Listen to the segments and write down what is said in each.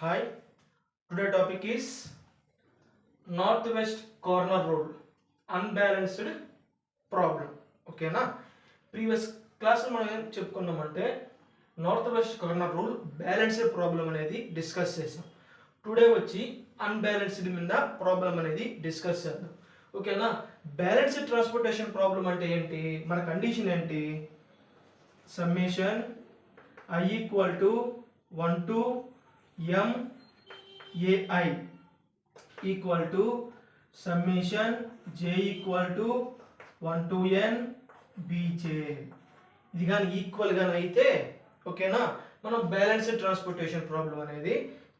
Hi, today topic is northwest corner rule, unbalanced problem. ఓకేనా previous class మనం ఏం చెప్పుకున్నామంటే north west corner rule balanced problem అనేది discuss చేసాం. టుడే వచ్చి అన్బ్యాలెన్స్డ్ మీద ప్రాబ్లం అనేది డిస్కస్ చేద్దాం. ఓకేనా బ్యాలెన్స్డ్ ట్రాన్స్పోర్టేషన్ ప్రాబ్లం అంటే ఏంటి, మన కండిషన్ ఏంటి, summation I equal to 1 to m ai equal to summation j equal to 1 to n bj. ఇది కానీ ఈక్వల్ గాని అయితే ఓకేనా మనం బ్యాలెన్స్డ్ ట్రాన్స్పోర్టేషన్ ప్రాబ్లం అనేది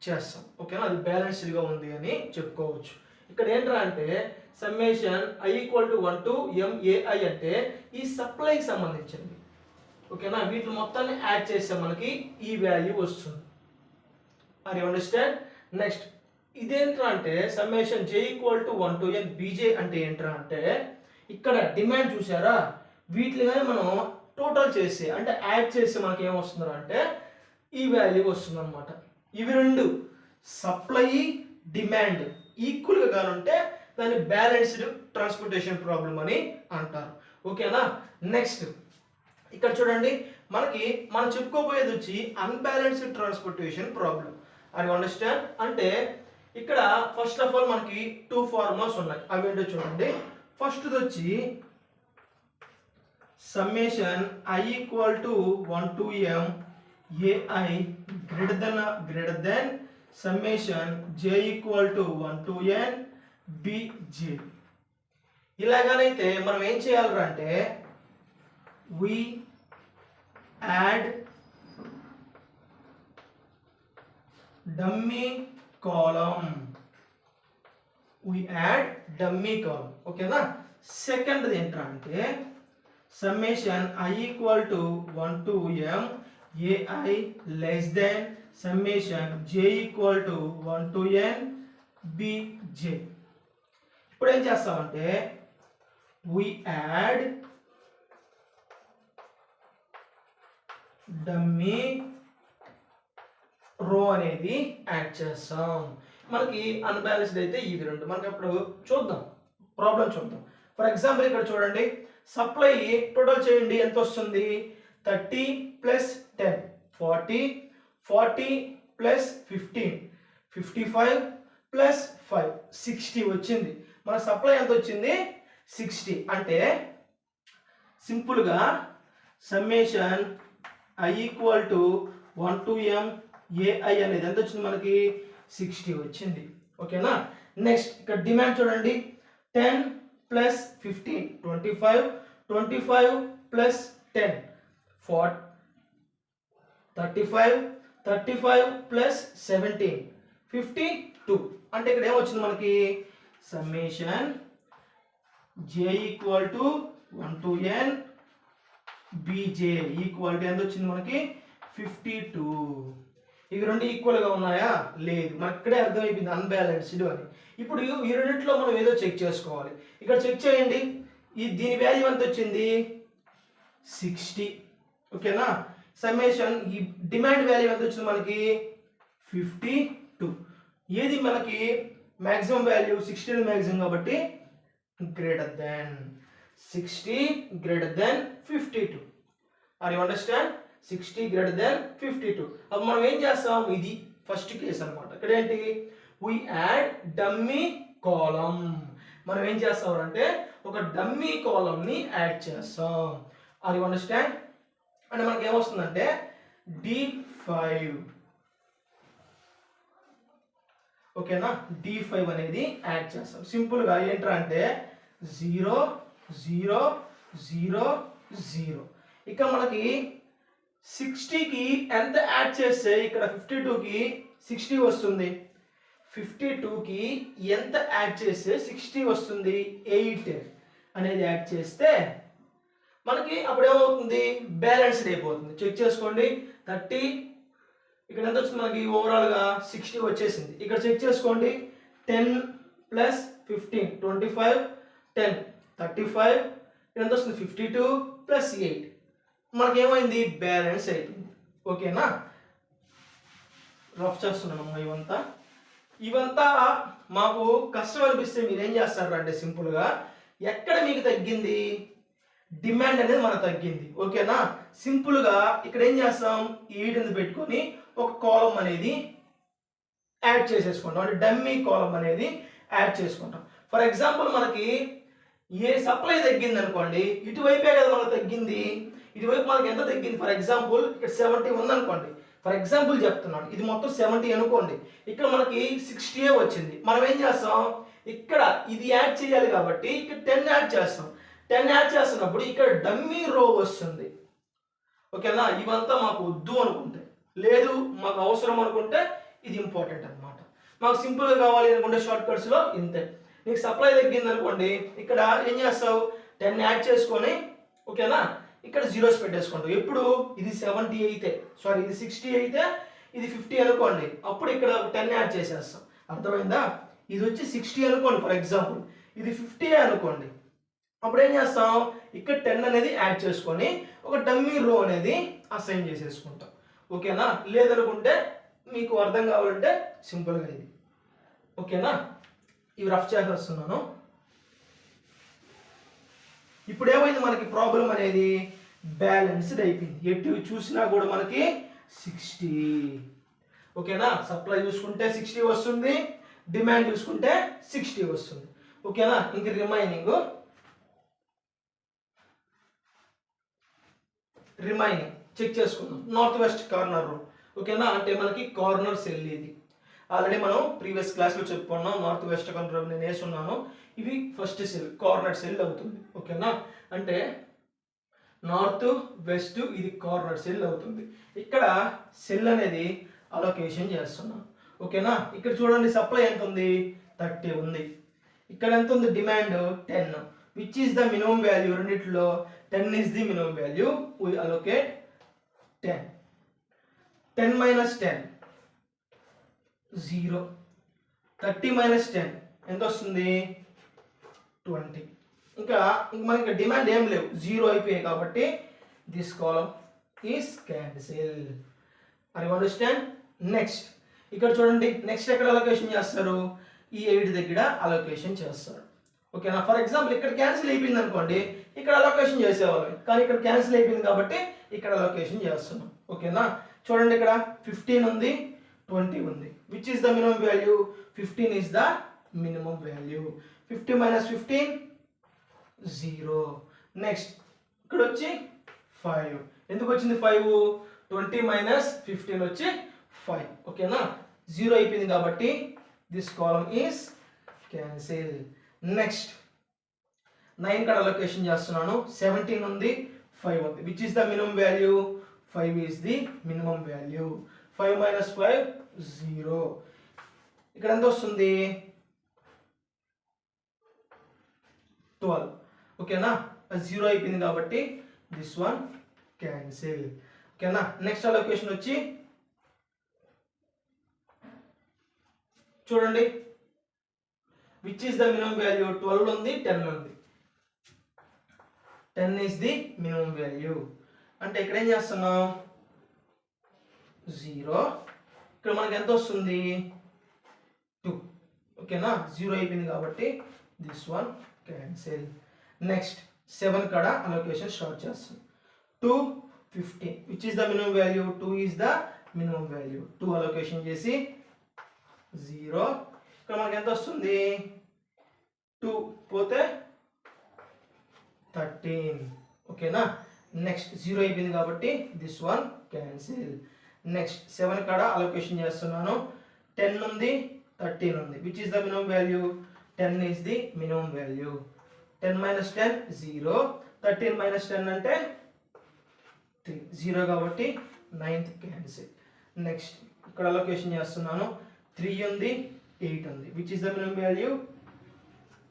చేస్తాం. ఓకేనా అది బ్యాలెన్స్డ్ గా ఉంది అని చెప్పుకోవచ్చు. ఇక్కడ ఏంట్రా అంటే summation i equal to 1 to m ai అంటే ఈ సప్లైకి సంబంధించింది. ఓకేనా వీటి మొత్తాన్ని యాడ్ చేస్తే మనకి ఈ వాల్యూ వస్తుంది. Are you understand? నెక్స్ట్ ఇదేంట్రా అంటే summation j equal to 1 to n bj అంటే ఏంట్రా అంటే ఇక్కడ డిమాండ్ చూసారా, వీటిని కానీ మనం టోటల్ చేసి అంటే యాడ్ చేసి మనకి ఏం వస్తుందో అంటే ఈ వాల్యూ వస్తుంది అనమాట. ఇవి రెండు సప్లై డిమాండ్ ఈక్వల్ గా ఉంటే దాన్ని బ్యాలెన్స్డ్ ట్రాన్స్పోర్టేషన్ ప్రాబ్లం అని అంటారు. ఓకేనా నెక్స్ట్ ఇక్కడ చూడండి మనం చెప్పుకోబోయేది వచ్చి unbalanced transportation problem. Are you understand? అంటే ఇక్కడ ఫస్ట్ ఆఫ్ ఆల్ మనకి టూ ఫార్ములాస్ ఉన్నాయి. అవి ఏంటో చూడండి. ఫస్ట్ వచ్చి summation i equal to 1 to m ai greater than summation j equal to 1 to n bj. ఇలాగనైతే మనం ఏం చేయాలి అంటే we add dummy column. ఓకేనా సెకండ్ ఏంట్రా అంటే summation i equal to 1 to m ai less than summation j equal to 1 to n bj. ఇప్పుడు ఏం చేస్తామంటే we add డమ్మీ రో అనేది యాడ్ చేస్తాం. మనకి అన్బ్యాలెన్స్డ్ అయితే ఇవి రెండు మనకి అప్పుడు చూద్దాం, ప్రాబ్లం చూద్దాం. ఫర్ ఎగ్జాంపుల్ ఇక్కడ చూడండి, సప్లై టోటల్ చేయండి ఎంత వస్తుంది, 30 ప్లస్ 10 40 40 ప్లస్ 15 55 ప్లస్ 5 60 వచ్చింది. మన సప్లై ఎంత వచ్చింది 60. అంటే సింపుల్గా summation i equal to 1 to m ai అనేది ఎంత వచ్చింది మనకి 60 వచ్చింది. ఓకేనా నెక్స్ట్ ఇక్కడ డిమాండ్ చూడండి, 10 ప్లస్ 15 25 25 ప్లస్ 10 40 35 35 ప్లస్ 17 52. అంటే ఇక్కడ ఏమొచ్చింది మనకి summation j equal to 1 to n bj equal to ఎంత వచ్చింది మనకి 52. ఇవి రెండు ఈక్వల్ గా ఉన్నాయా, లేదు. మనకి ఇక్కడే అర్థమైపోయింది అన్బ్యాలెన్స్డ్ అని. ఇప్పుడు ఈ రెండిట్లో మనం ఏదో చెక్ చేసుకోవాలి. ఇక్కడ చెక్ చేయండి, దీని వాల్యూ ఎంత వచ్చింది 60. ఓకేనా సమ్మేషన్ ఈ డిమాండ్ వాల్యూ ఎంత వచ్చింది మనకి 52. ఏది మనకి మాక్సిమం వాల్యూ 60 మాక్సిమం కాబట్టి greater than 60 greater than 52. Are you understand? 60 greater than 52. అప్పుడు మనం ఏం చేస్తాం, ఇది ఫస్ట్ కేసు అనమాట. ఇక్కడ ఏంటి, we యాడ్ డమ్మీ కాలం. మనం ఏం చేస్తాం అంటే ఒక డమ్మీ కాలం ని యాడ్ చేస్తాం. Are you understand? అంటే మనకి ఏమొస్తుందంటే D5. ఓకేనా D5 అనేది యాడ్ చేస్తాం. సింపుల్ గా ఏంట్రా అంటే 0 0 0 0. ఇక మనకి 60కి ఎంత యాడ్ చేస్తే ఇక్కడ 52కి 60 వస్తుంది. 52కి ఎంత యాడ్ చేస్తే 60 వస్తుంది 8 అనేది యాడ్ చేస్తే మనకి అప్పుడు ఏమవుతుంది బ్యాలెన్స్డ్ అయిపోతుంది. చెక్ చేసుకోండి, 30 ఇక్కడ ఎంత వచ్చింది మనకి ఓవరాల్ గా 60 వచ్చేసింది. ఇక్కడ చెక్ చేసుకోండి, 10 ప్లస్ 15 25 10 35 ఎంత వస్తుంది 52 ప్లస్ 8 మనకి ఏమైంది బ్యాలెన్స్ అయిపోయింది. ఓకేనా రఫ్ చేస్తున్నాను ఇవంతా మాకు కష్టం అనిపిస్తే మీరు ఏం చేస్తారు అంటే సింపుల్గా ఎక్కడ మీకు తగ్గింది, డిమాండ్ అనేది మనకు తగ్గింది. ఓకేనా, సింపుల్గా ఇక్కడ ఏం చేస్తాం, ఈడిని పెట్టుకొని ఒక కాలం అనేది యాడ్ చేసేసుకుంటాం, అంటే డమ్మీ కాలం అనేది యాడ్ చేసుకుంటాం. ఫర్ ఎగ్జాంపుల్ మనకి ఏ సప్లై తగ్గింది అనుకోండి, ఇటువైపే కదా మనకు తగ్గింది, ఇటువైపు మనకి ఎంత తగ్గింది, ఫర్ ఎగ్జాంపుల్ ఇక్కడ 70 ఉందనుకోండి, ఫర్ ఎగ్జాంపుల్ చెప్తున్నాను, ఇది మొత్తం 70 అనుకోండి, ఇక్కడ మనకి 60 వచ్చింది. మనం ఏం చేస్తాం, ఇక్కడ ఇది యాడ్ చేయాలి కాబట్టి ఇక్కడ 10 యాడ్ చేస్తాం. 10 యాడ్ చేస్తున్నప్పుడు ఇక్కడ డమ్మీ రో వస్తుంది. ఓకేనా, ఇవంతా మాకు వద్దు అనుకుంటే, లేదు మాకు అవసరం అనుకుంటే ఇది ఇంపార్టెంట్ అనమాట. మాకు సింపుల్గా కావాలి అనుకుంటే షార్ట్ కట్స్లో ఇంతే. నీకు సప్లై తగ్గింది అనుకోండి, ఇక్కడ ఏం చేస్తావు, 10 యాడ్ చేసుకొని, ఓకేనా, ఇక్కడ జీరోస్ పెట్టేసుకుంటాం. ఎప్పుడు ఇది 70 అయితే, సారీ ఇది 60 అయితే, ఇది 50 అనుకోండి, అప్పుడు ఇక్కడ 10 యాడ్ చేసేస్తాం. అర్థమైందా, ఇది వచ్చి 60 అనుకోండి ఫర్ ఎగ్జాంపుల్, ఇది 50 అనుకోండి, అప్పుడు ఏం చేస్తాం, ఇక్కడ 10 అనేది యాడ్ చేసుకొని ఒక డమ్మీ రో అనేది అసైన్ చేసేసుకుంటాం. ఓకేనా, లేదనుకుంటే మీకు అర్థం కావాలంటే సింపుల్గా ఇది. ఓకేనా, ఇవి రఫ్ చేసేస్తున్నాను. ఇప్పుడు ఏమైంది, మనకి ప్రాబ్లం అనేది బ్యాలెన్స్డ్ అయిపోయింది. ఎటు చూసినా కూడా మనకి 60. ఓకేనా, సప్లై చూసుకుంటే 60 వస్తుంది, డిమాండ్ చూసుకుంటే 60 వస్తుంది. ఓకేనా, ఇంక రిమైనింగ్ చెక్ చేసుకుందాం. North west corner rule. ఓకేనా, అంటే మనకి కార్నర్ సెల్ ఇది. ఆల్రెడీ మనం ప్రీవియస్ క్లాస్లో చెప్పుకున్నాం. నార్త్ వెస్ట్ కార్నర్ నేను వేసున్నాను. ఇవి ఫస్ట్ సెల్, కార్నర్ సెల్ అవుతుంది. ఓకేనా, అంటే నార్త్ వెస్ట్ ఇది కార్నర్ సెల్ అవుతుంది. ఇక్కడ సెల్ అనేది అలొకేషన్ చేస్తున్నాం. ఓకేనా, ఇక్కడ చూడండి సప్లై ఎంత ఉంది, 30 ఉంది. ఇక్కడ ఎంత ఉంది, demand 10. Which is the minimum value, రెండిట్లో 10 is the minimum value. we allocate 10. 10 minus 10 0. 30 minus 10 ఎంత వస్తుంది, 20. ఇంకా మనకి డిమాండ్ ఏం లేవు, 0 అయిపోయాయి కాబట్టి this column is cancel. Are you understand? Next ఇక్కడ చూడండి, నెక్స్ట్ ఎక్కడ అలొకేషన్ చేస్తారు, ఈ 8 దగ్గర అలొకేషన్ చేస్తారు. ఓకేనా, ఫర్ ఎగ్జాంపుల్ ఇక్కడ క్యాన్సిల్ అయిపోయింది అనుకోండి, ఇక్కడ అలొకేషన్ చేసేవాళ్ళం, కానీ ఇక్కడ క్యాన్సిల్ అయిపోయింది కాబట్టి ఇక్కడ అలొకేషన్ చేస్తున్నాం. ఓకేనా, చూడండి ఇక్కడ 15 ఉంది, 20 ఉంది. Which is the minimum value, 15 is the minimum value. 50 minus 15 0. Next ఇక్కడ వచ్చి 5. ఎందుకు వచ్చింది 5, 20 minus 15 వచ్చి 5. ఓకేనా, 0 అయిపోయింది కాబట్టి this column is cancel. Next 9 కాడ అలొకేషన్ చేస్తున్నాను. 17 ఉంది, 5 ఉంది. Which is the minimum value, 5 is the minimum value. 5 minus 5 0. ఇక్కడ ఎంత వస్తుంది, 12. ఓకేనా, 0 అయిపోయింది కాబట్టి దిస్ వన్ క్యాన్సిల్. ఓకేనా, నెక్స్ట్ అలొకేషన్ వచ్చి చూడండి, which is the minimum value, 12 ఉంది, 10 ఉంది. 10 ఈస్ ది మినిమం వాల్యూ. అంటే ఇక్కడ ఏం చేస్తున్నాం, 0. ఇక్కడ మనకి ఎంత వస్తుంది, 2. ఓకేనా, 0 అయిపోయింది కాబట్టి దిస్ వన్ క్యాన్సిల్. నెక్స్ట్ 7 కాడ అలొకేషన్ స్టార్ట్ చేస్తాం. 2, 15. Which is the minimum value, 2 is the minimum value. 2 allocation చేసి 0. ఇక్కడ మనకి ఎంత వస్తుంది, 2 పోతే 13. ఓకేనా, నెక్స్ట్ 0 అయిపోయింది కాబట్టి దిస్ వన్ క్యాన్సిల్. నెక్స్ట్ 7 కాడ అలొకేషన్ చేస్తున్నాను. 10 ఉంది, 13 ఉంది. Which is the minimum value, 10 is the minimum value. 10 minus 10 0. 13 minus 10 అంటే 3. 0 కాబట్టి 9th క్యాన్సిల్. నెక్స్ట్ ఇక్కడ అలొకేషన్ చేస్తున్నాను. 3 ఉంది, 8 ఉంది. Which is the minimum value,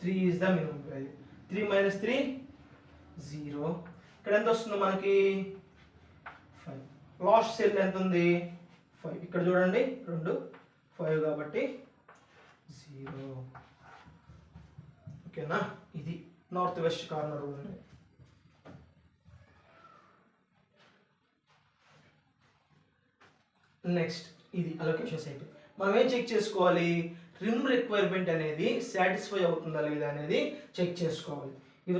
3 is the minimum value. 3 minus 3 0. ఇక్కడ ఎంత వస్తుంది మనకి, 5. లాస్ట్ సెల్ ఎంత ఉంది, 5. ఇక్కడ చూడండి 2, 5 కాబట్టి 0. ఓకేనా, ఇది north west corner rule. Next ఇది అలొకేషన్స్ అయిపోయి మనం ఏం చెక్ చేసుకోవాలి, రిమ్ రిక్వైర్మెంట్ అనేది సాటిస్ఫై అవుతుందా లేదా అనేది చెక్ చేసుకోవాలి. ఇది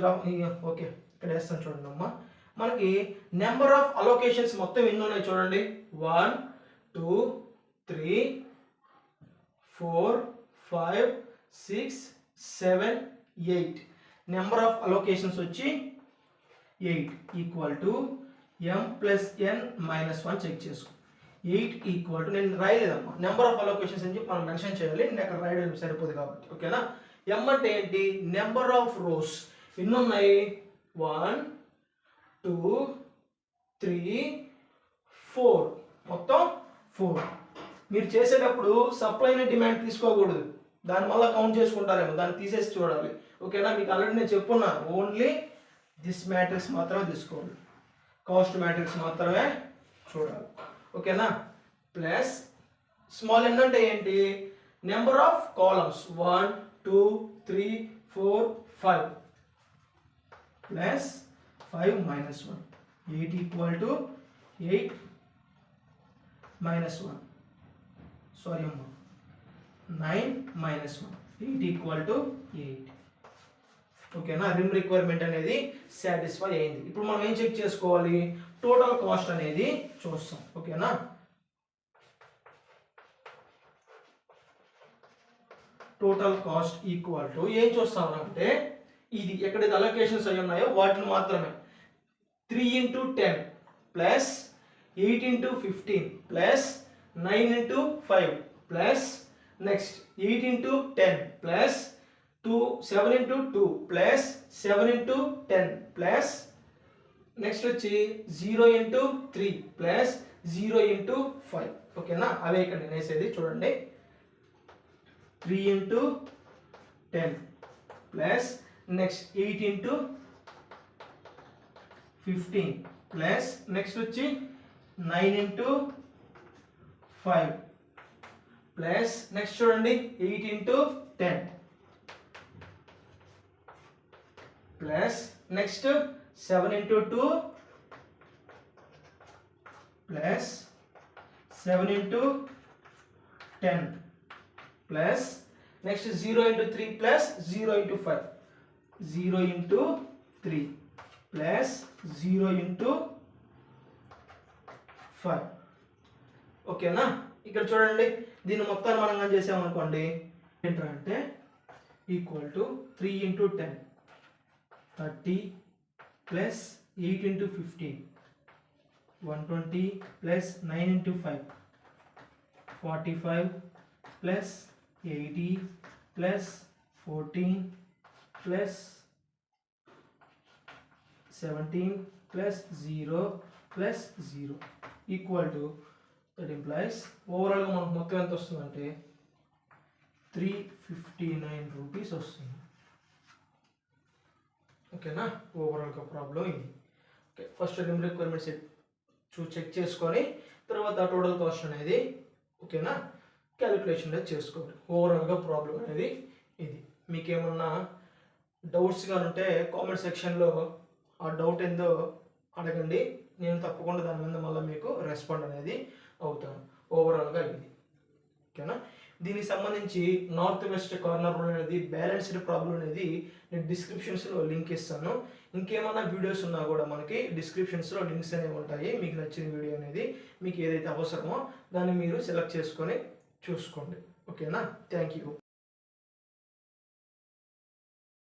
ఓకే ఇక్కడ వేస్తాను చూడండి అమ్మా. మనకి నెంబర్ ఆఫ్ అలొకేషన్స్ మొత్తం ఎన్ని ఉన్నాయి చూడండి, 1 2 3 4 5 6 7 8 నెంబర్ ఆఫ్ అలొకేషన్స్ వచ్చి 8 equal to m plus n minus 1 check చేసుకో. 8 ఈక్వల్ టు, నేను రాయలేదమ్మా నెంబర్ ఆఫ్ అలొకేషన్స్ అని చెప్పి మనం మెన్షన్ చేయాలి, నేను అక్కడ రాయడం సరిపోదు కాబట్టి ఓకేనా. m అంటే ఏంటి, నెంబర్ ఆఫ్ రోస్ ఎన్ని ఉన్నాయి, 1 2 3 4 మొత్తం 4. మీరు చేసేటప్పుడు సప్లై అండ్ డిమాండ్ తీసుకోకూడదు, దానివల్ల కౌంట్ చేసుకుంటారేమో, దాన్ని తీసేసి చూడాలి ఓకేనా. మీకు ఆల్రెడీ నేను చెప్పున్నాను, ఓన్లీ దిస్ మ్యాట్రిక్స్ మాత్రమే తీసుకోవాలి, కాస్ట్ మ్యాట్రిక్స్ మాత్రమే చూడాలి ఓకేనా. ప్లస్ స్మాల్ n అంటే ఏంటి, number of columns 1 2 3 4 5 plus 5 minus 1, 8 equal to 8 minus 1 sorry అమ్మా 9 మైనస్ 1, 8 ఈక్వల్ టు 8 ఓకేనా. రిమ్ రిక్వైర్మెంట్ అనేది సాటిస్ఫై అయింది. ఇప్పుడు మనం ఏం చెక్ చేసుకోవాలి, టోటల్ కాస్ట్ అనేది చూస్తాం ఓకేనా. టోటల్ కాస్ట్ ఈక్వల్ టు ఏం చూస్తాం అంటే, ఇది ఎక్కడైతే అలొకేషన్స్ అయి ఉన్నాయో వాటిని మాత్రమే 3 into 10 plus 8 into 15 plus 9 into 5 plus next 8 into 10 plus 7 into 2 plus 7 into 10 plus next వచ్చి 0 into 3 ప్లస్ 0 into 5 ఓకేనా. అవే ఇక్కడ నేను వేసేది చూడండి, 3 into 10 plus next 8 into 15 plus next వచ్చి 9 into 5 ప్లస్ నెక్స్ట్ చూడండి 8 into 10 plus next 7 into 2 plus 7 into 10 plus next 0 into 3 plus 0 into 5, 0 into 3 plus 0 into 5 ఓకేనా. ఇక్కడ చూడండి దీన్ని మొత్తాన్ని మనం ఏం చేసామనుకోండి ఏంటంటే equal to 3 into 10 30 plus 8 into 15 120 plus 9 into 5 45 plus 80 plus 14 plus 17 plus 0 plus 0 equal to, that implies ఓవరాల్గా మనకు మొత్తం ఎంత వస్తుందంటే 359 రూపీస్ వస్తుంది ఓకేనా. ఓవరాల్గా ప్రాబ్లం ఇది okay. First rim requirements check చేసుకొని తర్వాత టోటల్ కాస్ట్ అనేది ఓకేనా క్యాలిక్యులేషన్ అనేది చేసుకోవాలి. ఓవరాల్గా ప్రాబ్లం అనేది ఇది. మీకేమన్నా డౌట్స్గా ఉంటే కామెంట్ సెక్షన్లో ఆ డౌట్ ఏందో అడగండి, నేను తప్పకుండా దాని మీద మళ్ళీ మీకు రెస్పాండ్ అనేది అవుతాను. ఓవరాల్గా ఇది ఓకేనా. దీనికి సంబంధించి నార్త్ వెస్ట్ కార్నర్ రూల్ అనేది బ్యాలెన్స్డ్ ప్రాబ్లం అనేది నేను డిస్క్రిప్షన్స్లో లింక్ ఇస్తాను. ఇంకేమైనా వీడియోస్ ఉన్నా కూడా మనకి డిస్క్రిప్షన్స్లో లింక్స్ అనేవి ఉంటాయి. మీకు నచ్చిన వీడియో అనేది మీకు ఏదైతే అవసరమో దాన్ని మీరు సెలెక్ట్ చేసుకొని చూసుకోండి ఓకేనా. Thank you.